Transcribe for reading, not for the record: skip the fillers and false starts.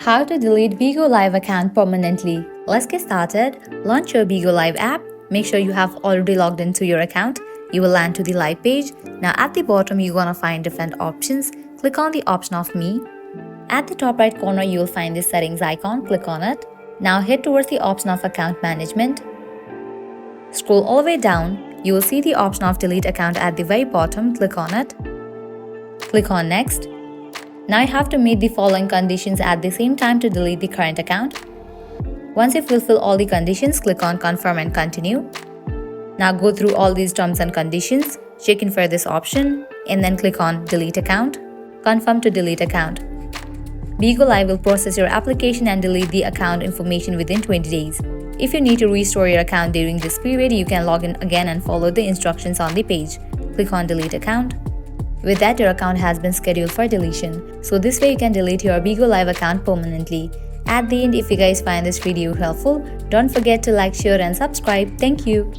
How to delete Bigo Live account permanently. Let's get started. Launch your Bigo Live app. Make sure you have already logged into your account. You will land to the live page. Now at the bottom, you're gonna find different options. Click on the option of Me. At the top right corner, you will find this settings icon. Click on it. Now head towards the option of account management. Scroll all the way down. You will see the option of delete account at the very bottom. Click on it. Click on next. Now you have to meet the following conditions at the same time to delete the current account. Once you fulfill all the conditions, click on confirm and continue. Now go through all these terms and conditions, check in for this option, and then click on delete account. Confirm to delete account. Bigo Live will process your application and delete the account information within 20 days. If you need to restore your account during this period, you can log in again and follow the instructions on the page. Click on delete account. With that, your account has been scheduled for deletion. So this way you can delete your Bigo Live account permanently. At the end, if you guys find this video helpful, don't forget to like, share and subscribe. Thank you.